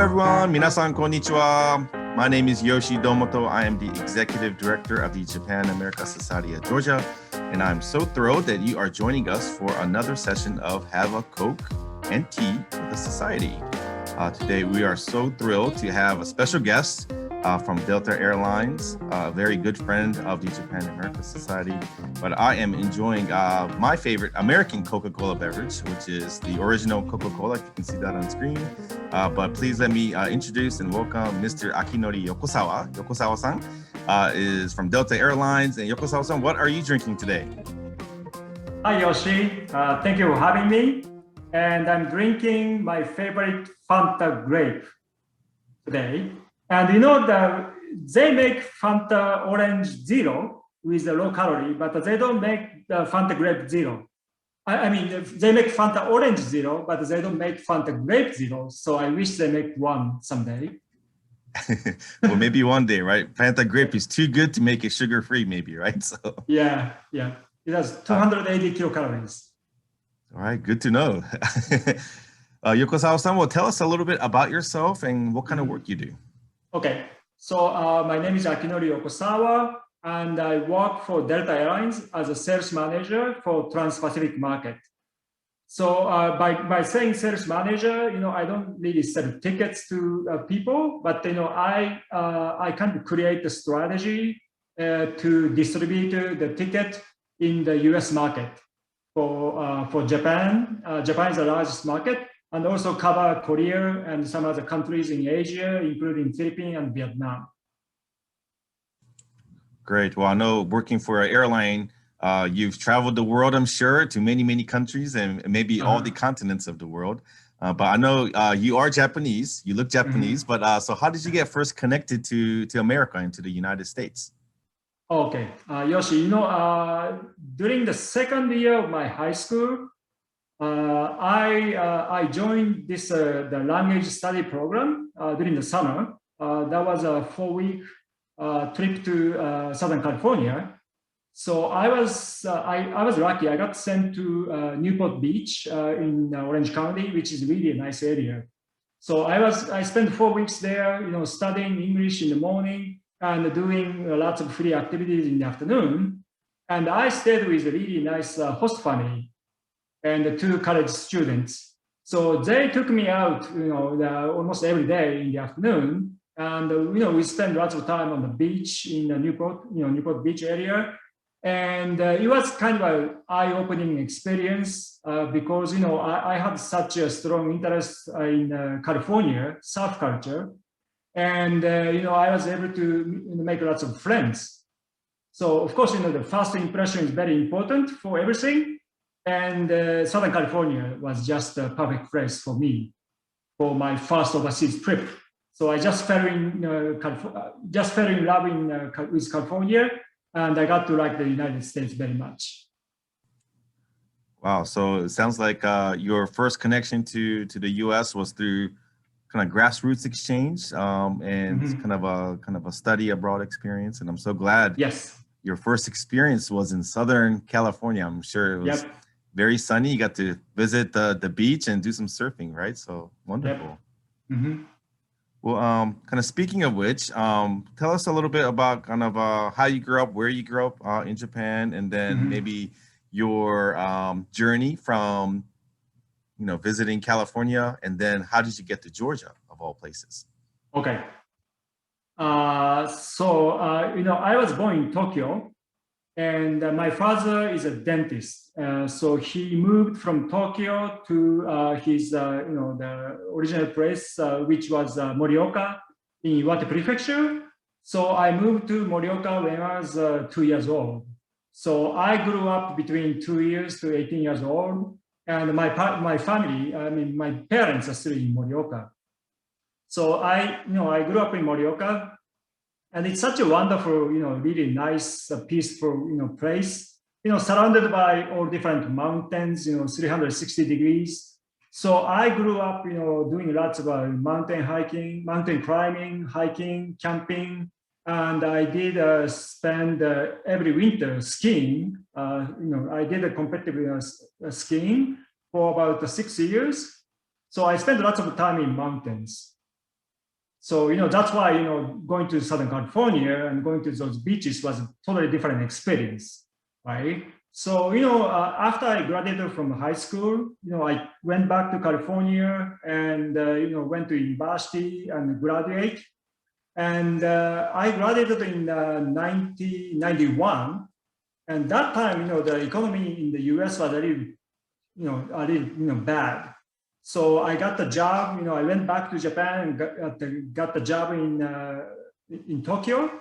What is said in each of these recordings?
everyone. 皆さん、こんにちは. My name is Yoshi Domoto. I am the Executive Director of the Japan America Society of Georgia, and I'm so thrilled that you are joining us for another session of Have a Coke and Tea with the Society. Today, we are so thrilled to have a special guest from Delta Airlines, a very good friend of the Japan America Society. But I am enjoying my favorite American Coca-Cola beverage, which is the original Coca-Cola. You can see that on screen. But please let me introduce and welcome Mr. Akinori Yokosawa. Yokosawa-san is from Delta Airlines. And Yokosawa-san, what are you drinking today? Hi, Yoshi. Thank you for having me. And I'm drinking my favorite Fanta Grape today. And you know, they make Fanta Orange Zero with the low calorie, but they don't make the Fanta Grape Zero. I mean, they make Fanta Orange Zero, but they don't make Fanta Grape Zero. So I wish they make one someday. Well, maybe one day, right? Fanta Grape is too good to make it sugar-free, maybe, right? So yeah. It has 280 kilocalories. All right, good to know. Yokosawa-san, well, tell us a little bit about yourself and what kind of work you do. Okay, so my name is Akinori Yokosawa, and I work for Delta Airlines as a sales manager for Trans-Pacific market. So by saying sales manager, you know, I don't really sell tickets to people, but you know, I kind of create the strategy to distribute the ticket in the U.S. market for Japan. Japan is the largest market. And also cover Korea and some other countries in Asia, including Philippines and Vietnam. Great. Well, I know working for an airline, you've traveled the world, I'm sure, to many, many countries and maybe all the continents of the world. But I know you are Japanese, you look Japanese, but so how did you get first connected to America and to the United States? Okay, Yoshi, you know, during the second year of my high school, I joined this the language study program during the summer. That was a 4-week trip to Southern California. So I was lucky. I got sent to Newport Beach in Orange County, which is really a nice area. So I spent 4 weeks there, you know, studying English in the morning and doing lots of free activities in the afternoon. And I stayed with a really nice host family and the 2 college students. So they took me out, you know, almost every day in the afternoon. And, you know, we spent lots of time on the beach in the Newport Beach area. And it was kind of an eye-opening experience because, you know, I had such a strong interest in California, surf culture. And, you know, I was able to make lots of friends. So, of course, you know, the first impression is very important for everything. And Southern California was just a perfect place for me for my first overseas trip. So I just fell in love with California, and I got to like the United States very much. Wow! So it sounds like your first connection to the U.S. was through kind of grassroots exchange and kind of a study abroad experience. And I'm so glad. Yes. Your first experience was in Southern California. I'm sure it was. Yep. Very sunny. You got to visit the beach and do some surfing, right? So wonderful. Yep. Well, kind of speaking of which, tell us a little bit about kind of how you grew up, where you grew up in Japan, and then maybe your journey from, you know, visiting California, and then how did you get to Georgia, of all places? Okay. So you know, I was born in Tokyo. And my father is a dentist, so he moved from Tokyo to his, you know, the original place, which was Morioka in Iwate Prefecture. So I moved to Morioka when I was 2 years old. So I grew up between 2 years to 18 years old, and my family, I mean, my parents are still in Morioka. So I grew up in Morioka. And it's such a wonderful, you know, really nice, peaceful, you know, place, you know, surrounded by all different mountains, you know, 360 degrees. So I grew up, you know, doing lots of mountain hiking, mountain climbing, hiking, camping. And I did spend every winter skiing. You know, I did a competitive skiing for about 6 years. So I spent lots of time in mountains. So, that's why, going to Southern California and going to those beaches was a totally different experience, right? So, after I graduated from high school, I went back to California and, went to university and graduate. And I graduated in 1991. And that time, the economy in the US was a little bad. So I got the job, I went back to Japan and got the job in Tokyo.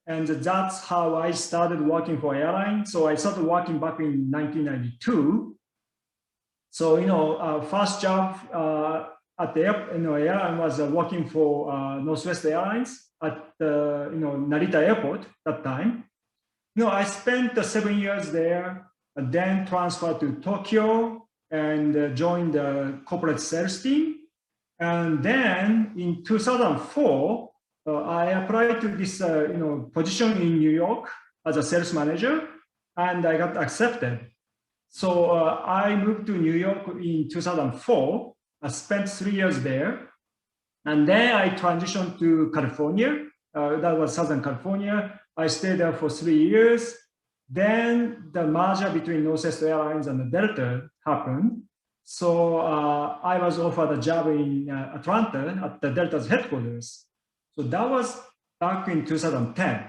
And that's how I started working for airline. So I started working back in 1992. So, first job at the airline was working for Northwest Airlines at Narita Airport that time. I spent 7 years there, and then transferred to Tokyo and joined the corporate sales team. And then in 2004, I applied to this position in New York as a sales manager, and I got accepted. So I moved to New York in 2004. I spent 3 years there, and then I transitioned to California. That was Southern California. I stayed there for 3 years. Then the merger between Northwest Airlines and the Delta happened. So I was offered a job in Atlanta at the Delta's headquarters. So that was back in 2010.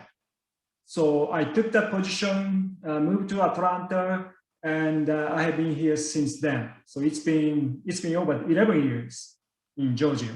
So I took that position, moved to Atlanta, and I have been here since then. So it's been over 11 years in Georgia.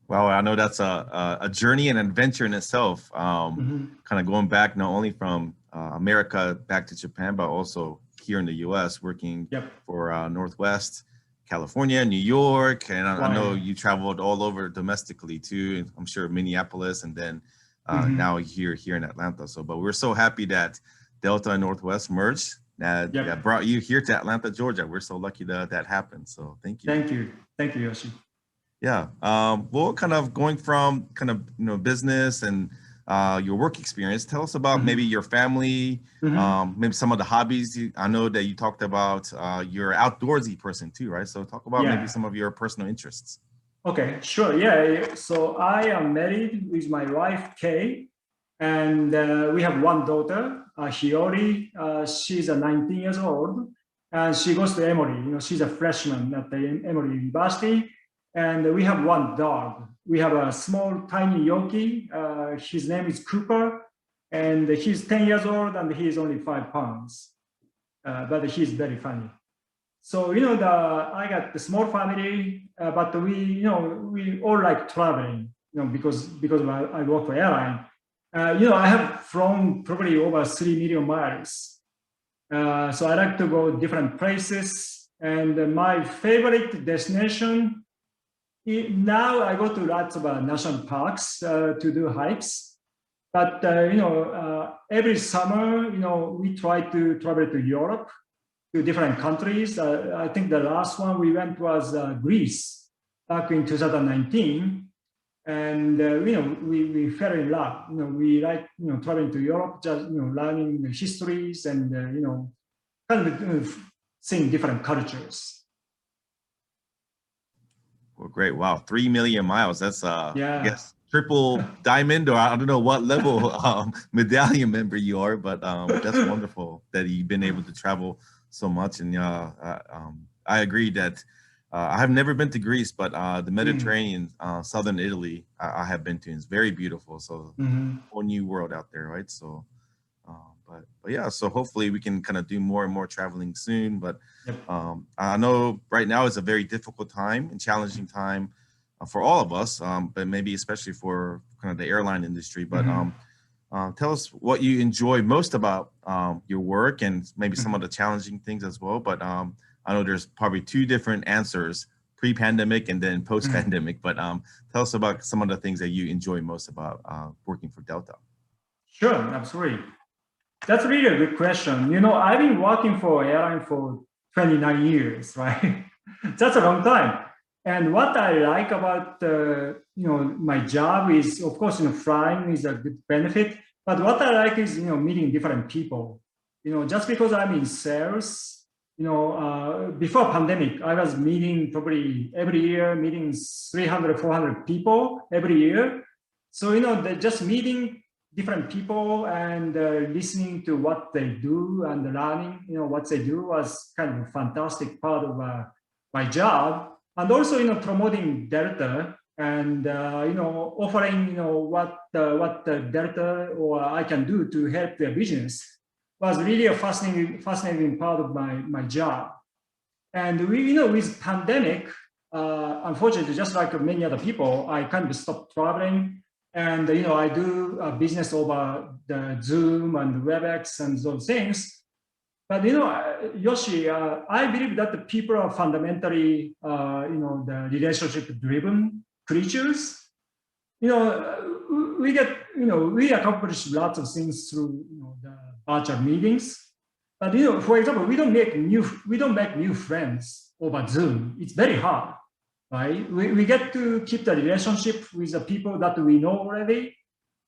Wow, I know that's a journey and adventure in itself. Kind of going back not only from America back to Japan, but also here in the U.S. working for Northwest, California, New York, and I know you traveled all over domestically too. I'm sure Minneapolis, and then now here in Atlanta. So, but we're so happy that Delta and Northwest merged. That brought you here to Atlanta, Georgia. We're so lucky that happened. So, thank you. Thank you, Yoshi. Yeah. Well, kind of going from business and your work experience, tell us about maybe your family, maybe some of the hobbies. I know that you talked about you're an outdoorsy person too, right? So talk about maybe some of your personal interests. Okay, sure. Yeah. So I am married with my wife, Kay, and we have one daughter, Hiyori. She's 19 years old, and she goes to Emory. She's a freshman at the Emory University. And we have one dog. We have a small, tiny Yoki. His name is Cooper, and he's 10 years old, and he's only 5 pounds. But he's very funny. So I got the small family, but we all like traveling. Because I work for airline. I have flown probably over 3 million miles. So I like to go different places, and my favorite destination. Now I go to lots of national parks to do hikes, but every summer we try to travel to Europe, to different countries. I think the last one we went was Greece back in 2019, and we fell in love. We like traveling to Europe, just learning the histories and kind of seeing different cultures. Well, great. Wow. 3 million miles. That's, I guess, triple diamond, or I don't know what level medallion member you are, but that's wonderful that you've been able to travel so much. And I agree that I have never been to Greece, but the Mediterranean, southern Italy, I have been to. It's very beautiful. So whole new world out there, right? So, but yeah, so hopefully we can kind of do more and more traveling soon. But I know right now is a very difficult time and challenging time for all of us, but maybe especially for kind of the airline industry. But tell us what you enjoy most about your work, and maybe some of the challenging things as well. But I know there's probably 2 different answers, pre-pandemic and then post-pandemic. But tell us about some of the things that you enjoy most about working for Delta. Sure, absolutely. That's really a good question. I've been working for airline for 29 years, right? That's a long time. And what I like about my job is, of course, flying is a good benefit. But what I like is meeting different people. Just because I'm in sales, before pandemic, I was meeting probably every year, meeting 300, 400 people every year. So, just meeting different people and listening to what they do and learning, what they do was kind of a fantastic part of my job. And also, promoting Delta and, offering, what the Delta or I can do to help their business was really a fascinating part of my job. And with pandemic, unfortunately, just like many other people, I kind of stopped traveling. And, I do business over the Zoom and WebEx and those things. But, Yoshi, I believe that the people are fundamentally, the relationship-driven creatures. We accomplish lots of things through, the virtual meetings. But, for example, we don't make new friends over Zoom. It's very hard. Right? We get to keep the relationship with the people that we know already.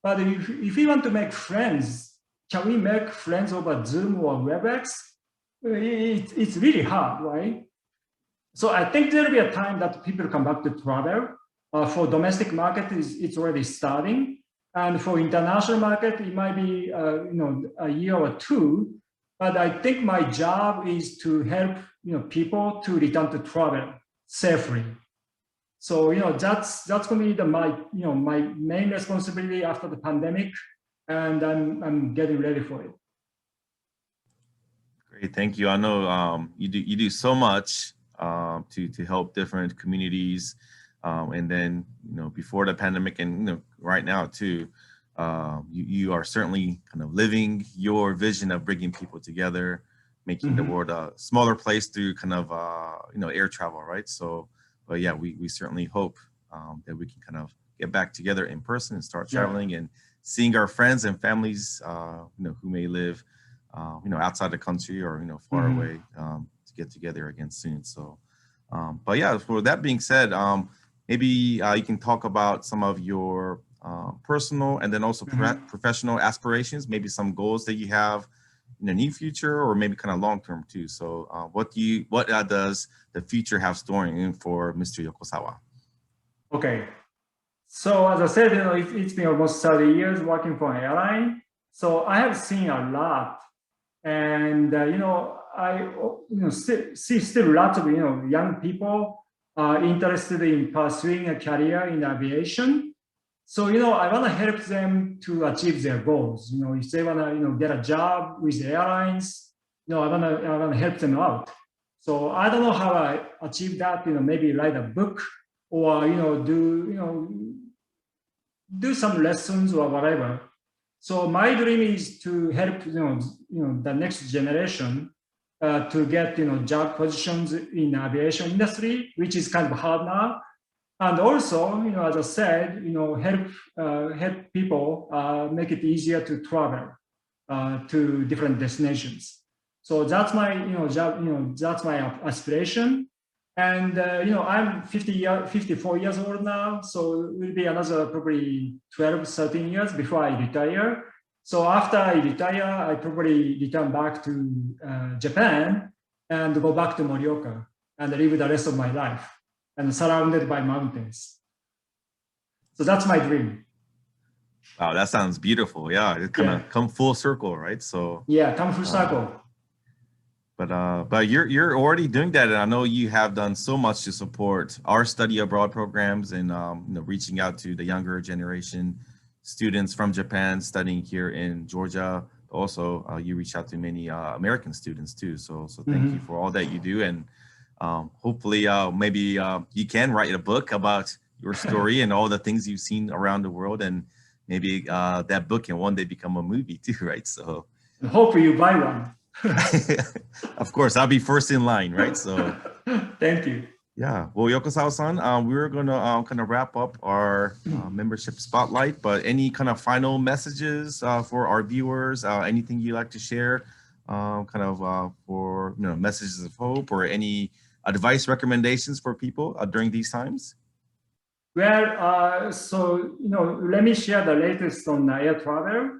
But if we want to make friends, can we make friends over Zoom or WebEx? It's really hard, right? So I think there'll be a time that people come back to travel. For domestic market, it's already starting. And for international market, it might be a year or two. But I think my job is to help people to return to travel safely. So that's going to be my main responsibility after the pandemic, and I'm getting ready for it. Great, thank you. I know you do so much to help different communities, and then before the pandemic and right now too. You are certainly kind of living your vision of bringing people together, making the world a smaller place through kind of air travel, right? So. But yeah, we certainly hope that we can kind of get back together in person and start traveling and seeing our friends and families, who may live, outside the country or far away, to get together again soon. So, but yeah, for that being said, maybe you can talk about some of your personal and then also professional aspirations, maybe some goals that you have in the near future or maybe kind of long term too. So what does the future have storing for Mr. Yokosawa? Okay. So as I said, it's been almost 30 years working for an airline. So I have seen a lot. And, I see still lots of, young people interested in pursuing a career in aviation. So, I want to help them to achieve their goals. If they want to, get a job with the airlines, I want to help them out. So I don't know how I achieve that, maybe write a book or, do some lessons or whatever. So my dream is to help, the next generation to get, job positions in aviation industry, which is kind of hard now. And also, as I said, help people make it easier to travel to different destinations. So that's my, job. That's my aspiration. And I'm 54 years old now, so it will be another probably 12, 13 years before I retire. So after I retire, I probably return back to Japan and go back to Morioka and live the rest of my life and surrounded by mountains. So that's my dream. Wow, that sounds beautiful. Yeah, it kind of come full circle, right? So yeah, come full circle. But you're already doing that, and I know you have done so much to support our study abroad programs and reaching out to the younger generation students from Japan studying here in Georgia. Also, you reach out to many American students too. So thank you for all that you do, and hopefully maybe you can write a book about your story and all the things you've seen around the world, and maybe that book can one day become a movie too, right? So hopefully you buy one. Of course, I'll be first in line, right? So thank you. Yeah, well, Yokosawa-san, we're gonna kind of wrap up our membership spotlight, but any kind of final messages for our viewers, anything you'd like to share, for messages of hope or any advice recommendations for people during these times? Well, so let me share the latest on air travel.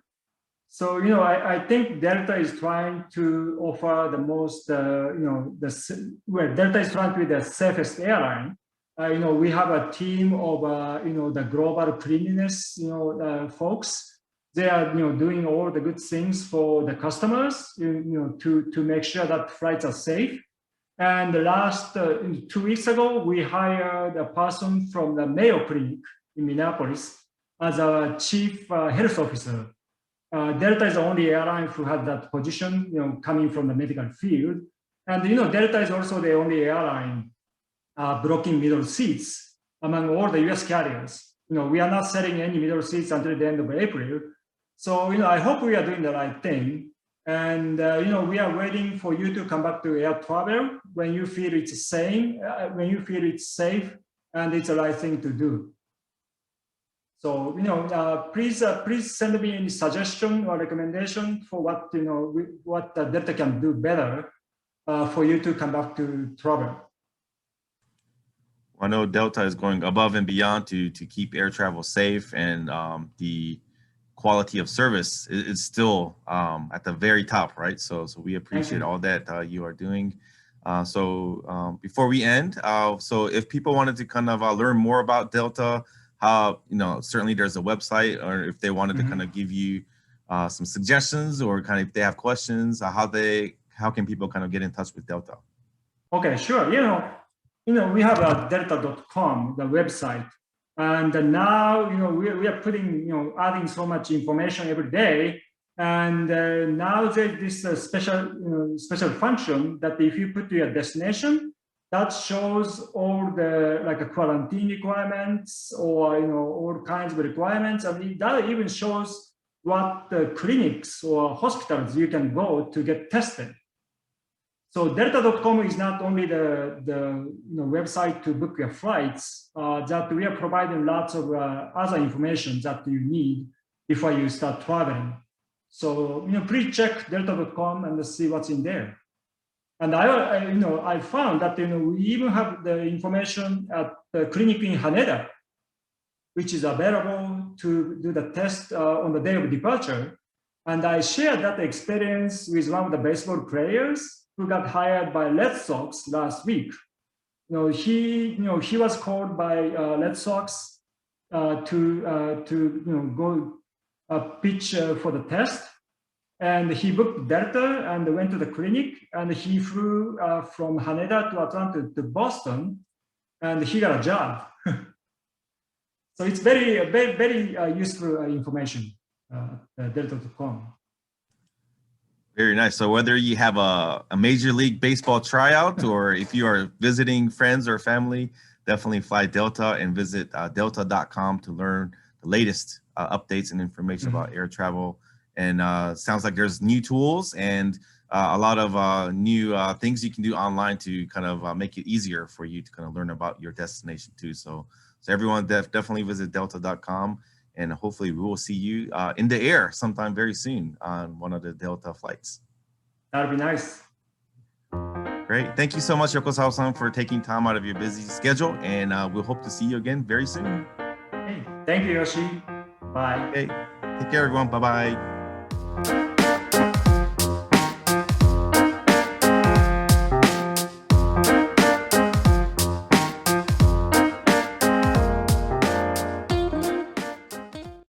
So, I think Delta is trying to offer the most, where Delta is trying to be the safest airline. We have a team of, the global cleanliness, folks. They are, doing all the good things for the customers, to make sure that flights are safe. And the last 2 weeks ago, we hired a person from the Mayo Clinic in Minneapolis as our chief health officer. Delta is the only airline who had that position, coming from the medical field. And, Delta is also the only airline blocking middle seats among all the US carriers. We are not selling any middle seats until the end of April. So, I hope we are doing the right thing. And, we are waiting for you to come back to air travel when you feel it's safe, and it's the right thing to do. So, please send me any suggestion or recommendation for what Delta can do better for you to come back to travel. I know Delta is going above and beyond to keep air travel safe, and the quality of service is still at the very top, right? So we appreciate all that you are doing. So before we end, so if people wanted to kind of learn more about Delta, how, certainly there's a website, or if they wanted to kind of give you some suggestions, or kind of if they have questions, how can people kind of get in touch with Delta? Okay, sure. We have a Delta.com, the website, and now we are putting adding so much information every day, and now there's this special function that if you put your destination, that shows all the quarantine requirements, or all kinds of requirements. I mean, that even shows what the clinics or hospitals you can go to get tested. So Delta.com is not only the website to book your flights, that we are providing lots of other information that you need before you start traveling. So please check Delta.com and see what's in there. And I found that we even have the information at the clinic in Haneda, which is available to do the test on the day of departure. And I shared that experience with one of the baseball players who got hired by Red Sox last week. He was called by Red Sox to go pitch for the test. And he booked Delta and went to the clinic, and he flew from Haneda to Atlanta to Boston, and he got a job. So it's very, very, very useful information, Delta.com. Very nice. So whether you have a Major League Baseball tryout, or if you are visiting friends or family, definitely fly Delta and visit Delta.com to learn the latest updates and information about air travel. And sounds like there's new tools and a lot of new things you can do online to kind of make it easier for you to kind of learn about your destination too. So everyone definitely visit Delta.com, and hopefully we will see you in the air sometime very soon on one of the Delta flights. That'd be nice. Great. Thank you so much, Yokosawa-san, for taking time out of your busy schedule, and we'll hope to see you again very soon. Hey, thank you, Yoshi. Bye. Okay. Take care, everyone. Bye-bye.